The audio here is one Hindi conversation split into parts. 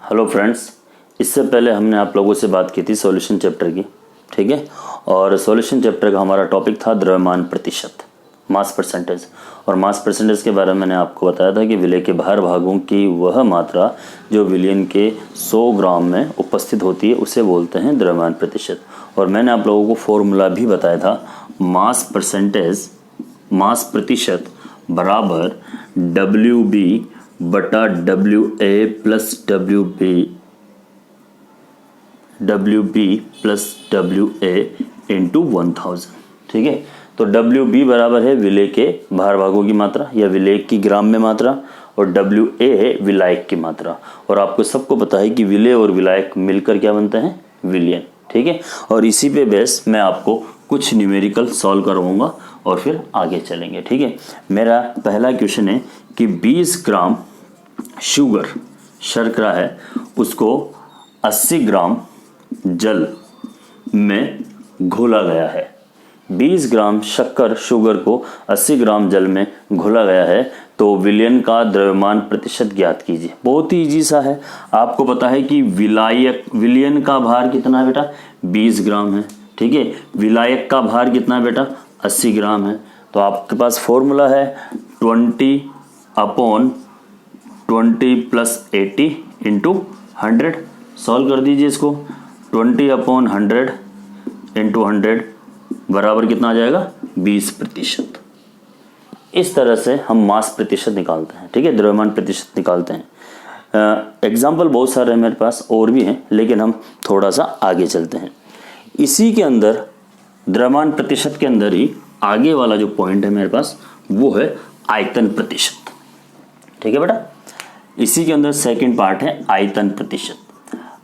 हेलो फ्रेंड्स, इससे पहले हमने आप लोगों से बात की थी सॉल्यूशन चैप्टर की, ठीक है। और सॉल्यूशन चैप्टर का हमारा टॉपिक था द्रव्यमान प्रतिशत, मास परसेंटेज। और मास परसेंटेज के बारे में मैंने आपको बताया था कि विलय के बाहर भागों की वह मात्रा जो विलयन के 100 ग्राम में उपस्थित होती है उसे बोलते हैं द्रव्यमान प्रतिशत। और मैंने आप लोगों को फॉर्मूला भी बताया था, मास परसेंटेज, मास प्रतिशत बराबर WB बटा WA plus WB plus WA into 1000, ठीक है। तो WB बराबर है विलेय के बाहर भागों की मात्रा या विलेय की ग्राम में मात्रा, और WA है विलायक की मात्रा। और आपको सबको पता है कि विलेय और विलायक मिलकर क्या बनते हैं, विलयन, ठीक है। और इसी पे बेस मैं आपको कुछ न्यूमेरिकल सॉल्व करवाऊंगा और फिर आगे चलेंगे, ठीक है। मेरा पहला क्वेश्चन है कि 20 ग्राम शुगर, शर्करा है, उसको 80 ग्राम जल में घोला गया है। 20 ग्राम शक्कर शुगर को 80 ग्राम जल में घोला गया है, तो विलयन का द्रव्यमान प्रतिशत ज्ञात कीजिए। बहुत ही इजी सा है। आपको पता है कि विलयन का भार कितना है बेटा, 20 ग्राम है, ठीक है। विलायक का भार कितना है बेटा, 80 ग्राम है। तो आपके पास फॉर्मूला है 20/20 प्लस 80 इंटू 100। सॉल्व कर दीजिए इसको। 20/100 इंटू 100 बराबर कितना आ जाएगा, 20%। इस तरह से हम मास प्रतिशत निकालते हैं, ठीक है, द्रव्यमान प्रतिशत निकालते हैं। एग्जाम्पल बहुत सारे मेरे पास और भी हैं, लेकिन हम थोड़ा सा आगे चलते हैं। इसी के अंदर द्रव्यमान प्रतिशत के अंदर ही आगे वाला जो पॉइंट है मेरे पास, वो है आयतन प्रतिशत, ठीक है बेटा। इसी के अंदर सेकंड पार्ट है आयतन प्रतिशत।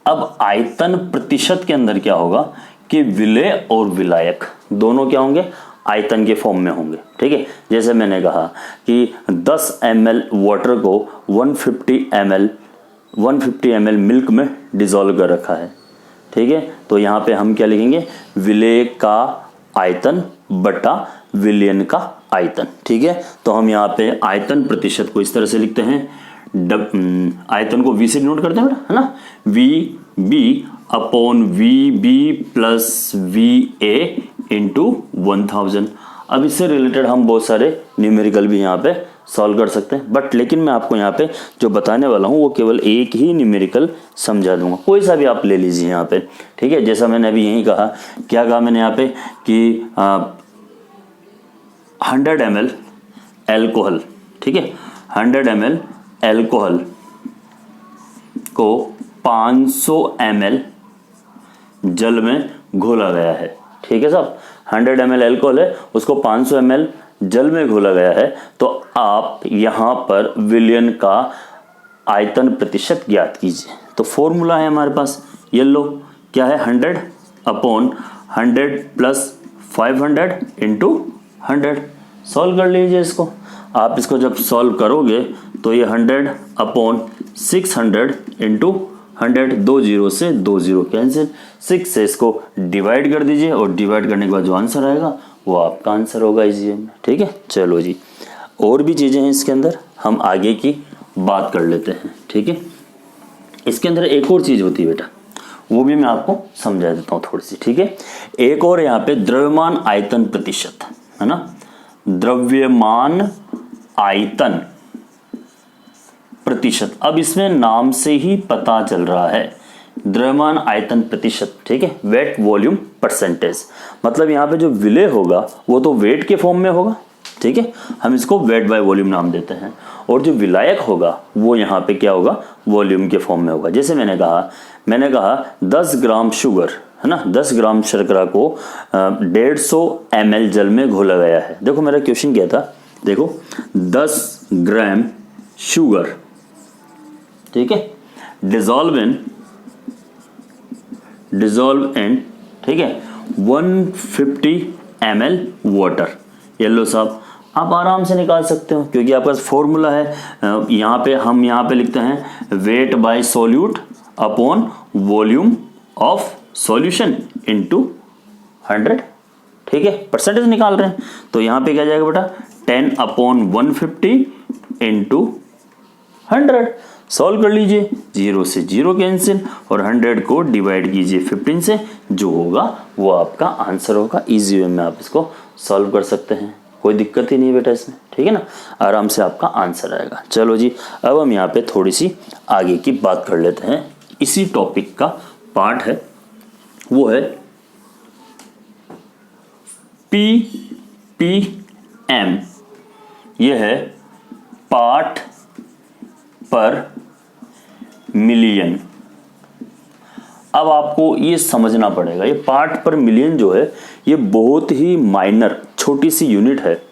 अब आयतन प्रतिशत के अंदर क्या होगा कि विलेय और विलायक दोनों क्या होंगे, आयतन के फॉर्म में होंगे, ठीक है। जैसे मैंने कहा कि 10 ml वाटर को 150 ml मिल्क में डिसॉल्व कर रखा है, ठीक है। तो यहाँ पे हम क्या लिखेंगे, विलेय का आयतन बटा विलयन का आयतन, ठीक है। तो हम यहाँ पे आयतन प्रतिशत को इस तरह से लिखते हैं, आयतन को V से नोट करते हैं बेटा, है ना, VB/VB प्लस VA इंटू 1000। अब इससे रिलेटेड हम बहुत सारे न्यूमेरिकल भी यहाँ पे सॉल्व कर सकते हैं, बट लेकिन मैं आपको यहाँ पे जो बताने वाला हूँ वो केवल एक ही न्यूमेरिकल समझा दूंगा। कोई सा भी आप ले लीजिए यहाँ पे, ठीक है। जैसा मैंने अभी यही कहा, क्या कहा मैंने यहाँ पे कि 100 ml एल्कोहल, ठीक है, 100 ml एल्कोहल को 500 ml जल में घोला गया है, ठीक है साहब। 100 ml एल्कोहल है, उसको 500 ml जल में घोला गया है। तो आप यहाँ पर विलयन का आयतन प्रतिशत ज्ञात कीजिए। तो फॉर्मूला है हमारे पास, ये लो, क्या है, 100/100 प्लस 500 इंटू 100। सॉल्व कर लीजिए इसको। आप इसको जब सॉल्व करोगे तो ये 100/600 इंटू 100, 2 0 से 2 0 कैंसिल, 6 से इसको डिवाइड कर दीजिए और डिवाइड करने के बाद जो आंसर आएगा वो आपका आंसर होगा इसी में, ठीक है। चलो जी, और भी चीज़ें हैं इसके अंदर, हम आगे की बात कर लेते हैं, ठीक है। इसके अंदर एक और चीज़ होती है बेटा, वो भी मैं आपको समझा देता हूँ थोड़ी सी, ठीक है। एक और यहाँ पे द्रव्यमान आयतन प्रतिशत है ना, द्रव्यमान आयतन प्रतिशत। अब इसमें नाम से ही पता चल रहा है, द्रव्यमान आयतन प्रतिशत, ठीक है, वेट वॉल्यूम परसेंटेज। मतलब यहाँ पे जो विलेय होगा वो तो वेट के फॉर्म में होगा, ठीक है, हम इसको वेट बाय वॉल्यूम नाम देते हैं। और जो विलायक होगा वो यहाँ पे क्या होगा, वॉल्यूम के फॉर्म में होगा। जैसे मैंने कहा 10 ग्राम शुगर, है ना, 10 ग्राम शर्करा को 150 ml जल में घोला गया है। देखो मेरा क्वेश्चन क्या था, देखो 10 ग्राम शुगर, ठीक है, डिसॉल्व इन, ठीक है, 150 ml वाटर। ये लो साहब, आप आराम से निकाल सकते हो क्योंकि आपके पास फॉर्मूला है। यहाँ पे लिखते हैं weight by solute upon volume of solution into 100, ठीक है, परसेंटेज निकाल रहे हैं। तो यहाँ पे क्या जाएगा बेटा, 10/150 इंटू 100। सॉल्व कर लीजिए, 0 से 0 कैंसिल और 100 को डिवाइड कीजिए 15 से, जो होगा वो आपका आंसर होगा। इजी वे में आप इसको सॉल्व कर सकते हैं, कोई दिक्कत ही नहीं बेटा इसमें, ठीक है ना, आराम से आपका आंसर आएगा। चलो जी, अब हम यहाँ पे थोड़ी सी आगे की बात कर लेते हैं। इसी टॉपिक का पार्ट है, वो है PPM। ये है पार्ट पर मिलियन। अब आपको ये समझना पड़ेगा, ये पार्ट पर मिलियन जो है ये बहुत ही माइनर छोटी सी यूनिट है।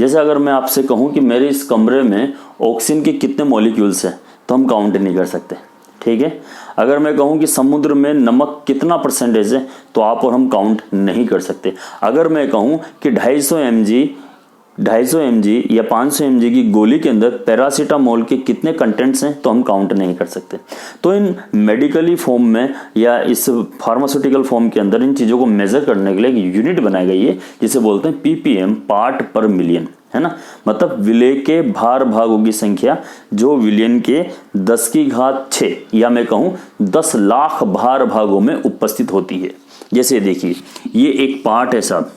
जैसे अगर मैं आपसे कहूँ कि मेरे इस कमरे में ऑक्सीजन के कितने मॉलिक्यूल्स हैं, तो हम काउंट नहीं कर सकते, ठीक है। अगर मैं कहूँ कि समुद्र में नमक कितना परसेंटेज है, तो आप और हम काउंट नहीं कर सकते। अगर मैं कहूँ कि 250 mg या 500 mg की गोली के अंदर पैरासीटामोल के कितने कंटेंट्स हैं, तो हम काउंट नहीं कर सकते। तो इन मेडिकली फॉर्म में या इस फार्मास्यूटिकल फॉर्म के अंदर इन चीज़ों को मेजर करने के लिए एक यूनिट बनाई गई है, जिसे बोलते हैं PPM, पार्ट पर मिलियन, है ना। मतलब विलेय के भार भागों की संख्या जो विलियन के 10⁶ या मैं कहूँ 10 लाख भार भागों में उपस्थित होती है। जैसे देखिए, ये एक पार्ट है साहब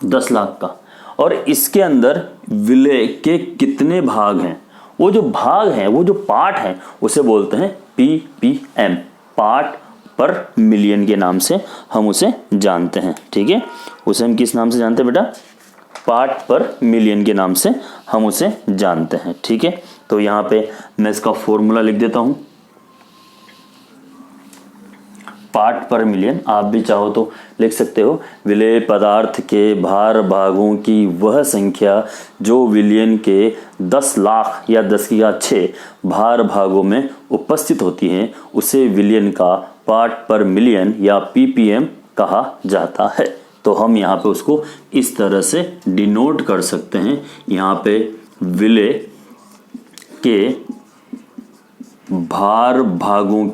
10 लाख का, और इसके अंदर विलेय के कितने भाग हैं, वो जो भाग हैं, वो जो पार्ट हैं, उसे बोलते हैं PPM, पार्ट पर मिलियन के नाम से हम उसे जानते हैं, ठीक है। उसे हम किस नाम से जानते हैं बेटा? पार्ट पर मिलियन के नाम से हम उसे जानते हैं, ठीक है। तो यहाँ पे मैं इसका फॉर्मूला लिख देता हूँ, पार्ट पर मिलियन। आप भी चाहो तो लिख सकते हो, विलेय पदार्थ के भार भागों की वह संख्या जो विलियन के 10 लाख या 10⁶ भार भागों में उपस्थित होती हैं, उसे विलियन का पार्ट पर मिलियन या PPM कहा जाता है। तो हम यहाँ पे उसको इस तरह से डिनोट कर सकते हैं। यहाँ पे विलेय के भार भागों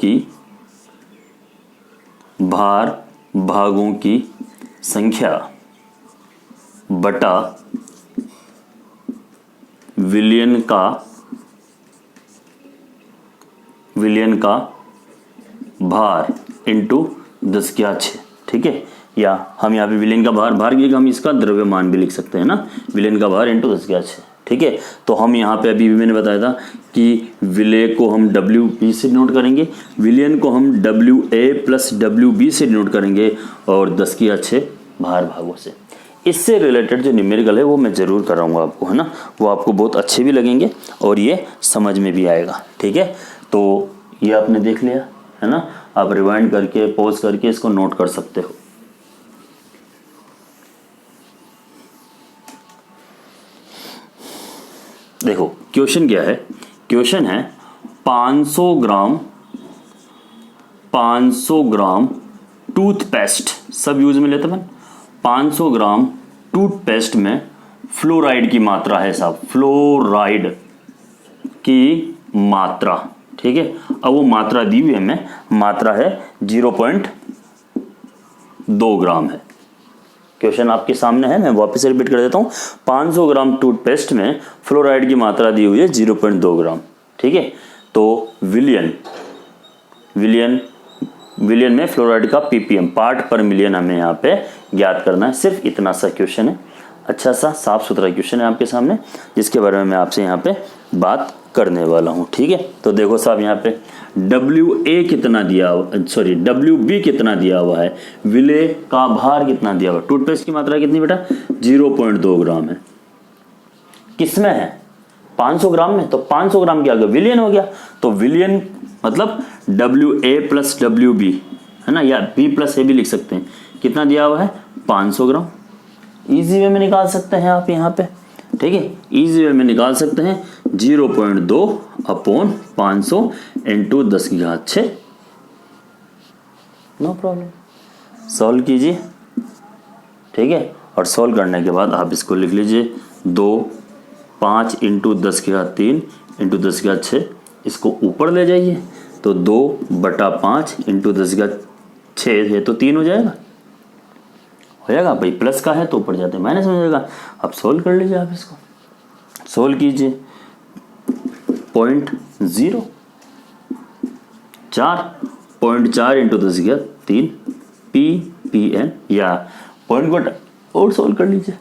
की संख्या बटा विलियन का भार इंटू 10⁶, ठीक है। या हम यहाँ पे विलियन का भार की हम इसका द्रव्यमान भी लिख सकते हैं ना, विलियन का भार इंटू 10⁶, ठीक है। तो हम यहाँ पे अभी भी मैंने बताया था कि विलेय को हम WP से डिनोट करेंगे, विलियन को हम WA प्लस WB से डिनोट करेंगे, और 10⁶ भार भागों से। इससे रिलेटेड जो न्यूमेरिकल है वो मैं ज़रूर कराऊंगा आपको, है ना, वो आपको बहुत अच्छे भी लगेंगे और ये समझ में भी आएगा, ठीक है। तो ये आपने देख लिया, है ना। आप रिवाइंड करके पॉज करके इसको नोट कर सकते हो। देखो क्वेश्चन क्या है, क्वेश्चन है 500 ग्राम टूथपेस्ट, सब यूज में लेते हैं। 500 ग्राम टूथपेस्ट में फ्लोराइड की मात्रा है साहब, फ्लोराइड की मात्रा, ठीक है। अब वो मात्रा दी हुई है हमें, मात्रा है 0.2 ग्राम है। क्वेश्चन आपके सामने है, मैं वापस रिपीट कर देता हूँ। 500 ग्राम टूथपेस्ट में फ्लोराइड की मात्रा दी हुई है 0.2 ग्राम, ठीक है। तो विलियन में फ्लोराइड का PPM, पार्ट पर मिलियन, हमें यहाँ पे ज्ञात करना है। सिर्फ इतना सा क्वेश्चन है, अच्छा सा साफ सुथरा क्वेश्चन है आपके सामने, जिसके बारे में मैं आपसे यहाँ पे बात करने वाला हूँ, ठीक है। तो देखो साहब, यहाँ पे WA कितना दिया हुआ, सॉरी WB कितना दिया हुआ है, विलेय का भार कितना दिया हुआ, टूथपेस्ट की मात्रा कितनी बेटा? 0.2 ग्राम है। किसमें है? 500 ग्राम में। तो 500 ग्राम क्या हो गया? विलियन हो गया। तो विलियन मतलब WA प्लस WB, है ना, या B प्लस A भी लिख सकते हैं। कितना दिया हुआ है? 500 ग्राम। इजी वे में निकाल सकते हैं आप यहाँ पे, ठीक है। इजी वे में निकाल सकते हैं 0.2 upon 500 into 10⁶, no problem. Solve कीजिए, ठीक है। और सॉल्व करने के बाद आप इसको लिख लीजिए 5 इंटू 10⁻³ इंटू 10⁻6, इसको ऊपर ले जाइए तो 2/5 इंटू 10⁻6 है तो 3 हो जाएगा भाई। प्लस का है तो ऊपर जाते माइनस हो जाएगा। अब सोल्व कर लीजिए, आप इसको सोल्व कीजिए 0.0, 0.4 इंटू 10⁻³ ppn, या पॉइंट को और सॉल्व कर लीजिए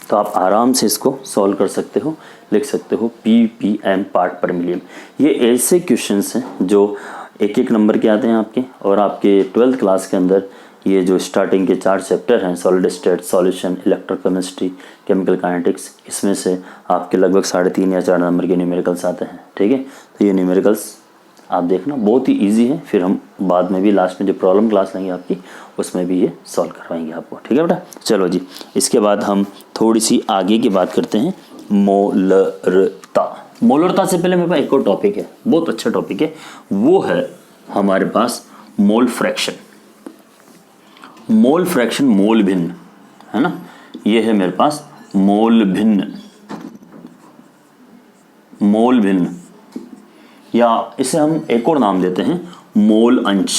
तो आप आराम से इसको सॉल्व कर सकते हो, लिख सकते हो ppm पार्ट पर मिलियन। ये ऐसे क्वेश्चंस हैं जो एक एक नंबर के आते हैं आपके, और आपके 12th क्लास के अंदर ये जो स्टार्टिंग के 4 चैप्टर हैं, solid state, solution, electrochemistry, chemical kinetics, इसमें से आपके लगभग 3.5 या 4 नंबर के न्यूमेरिकल्स आते हैं। ठीक है, तो ये न्यूमेरिकल्स आप देखना बहुत ही इजी है, फिर हम बाद में भी लास्ट में जो प्रॉब्लम क्लास लेंगे आपकी उसमें भी ये सॉल्व करवाएंगे आपको। ठीक है बेटा, चलो जी, इसके बाद हम थोड़ी सी आगे की बात करते हैं, मोलरता। मोलरता से पहले मेरे पास एक और टॉपिक है, बहुत अच्छा टॉपिक है, वो है हमारे पास मोल फ्रैक्शन। मोल फ्रैक्शन, मोल भिन्न, है ना, ये है मेरे पास मोल भिन्न। मोल भिन्न, या इसे हम एक और नाम देते हैं मोल अंश।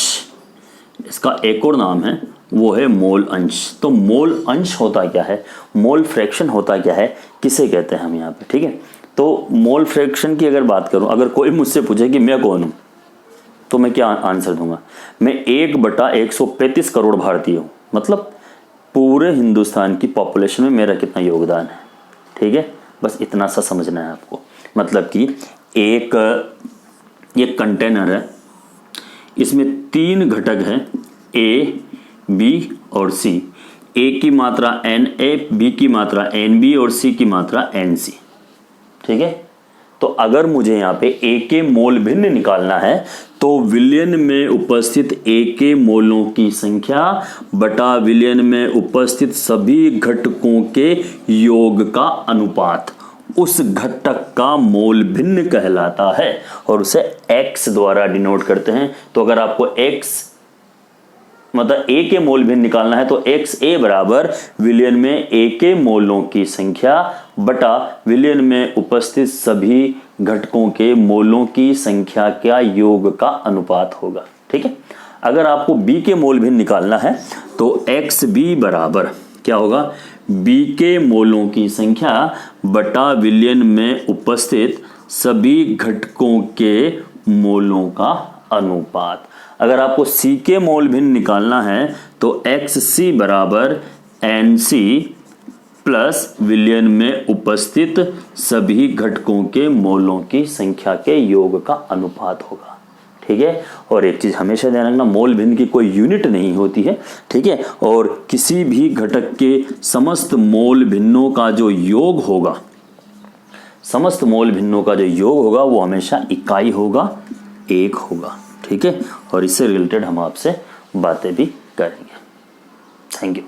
इसका एक और नाम है, वो है मोल अंश। तो मोल अंश होता क्या है, मोल फ्रैक्शन होता क्या है, किसे कहते हैं हम यहाँ पे। ठीक है, तो मोल फ्रैक्शन की अगर बात करूं, अगर कोई मुझसे पूछे कि मैं कौन हूं, तो मैं क्या आंसर दूंगा, मैं 1/135 करोड़ भारतीय हूं। मतलब पूरे हिंदुस्तान की पॉपुलेशन में मेरा कितना योगदान है। ठीक है, बस इतना सा समझना है आपको। मतलब कि एक कंटेनर है, इसमें 3 घटक हैं, ए, बी और सी। ए की मात्रा Na, बी की मात्रा Nb और सी की मात्रा Nc। ठीक है, तो अगर मुझे यहाँ पे ए के मोल भिन्न निकालना है तो विलयन में उपस्थित ए के मोलों की संख्या बटा विलयन में उपस्थित सभी घटकों के योग का अनुपात उस घटक का मोल भिन्न कहलाता है, और उसे x द्वारा डिनोट करते हैं। तो अगर आपको x मतलब ए के मोल भिन्न निकालना है तो XA बराबर विलयन में ए के मोलों की संख्या बटा विलयन में उपस्थित सभी घटकों के मोलों की संख्या का योग का अनुपात होगा। ठीक है, अगर आपको B के मोल भिन्न निकालना है तो XB बराबर क्या होगा, B के मोलों की संख्या बटा विलयन में उपस्थित सभी घटकों के मोलों का अनुपात। अगर आपको C के मोल भिन्न निकालना है तो XC बराबर NC प्लस विलयन में उपस्थित सभी घटकों के मोलों की संख्या के योग का अनुपात होगा। ठीक है, और एक चीज हमेशा ध्यान रखना, मोल भिन्न की कोई यूनिट नहीं होती है। ठीक है, और किसी भी घटक के समस्त मोल भिन्नों का जो योग होगा, समस्त मोल भिन्नों का जो योग होगा वो हमेशा इकाई होगा, 1 होगा। ठीक है, और इससे रिलेटेड हम आपसे बातें भी करेंगे। Thank you.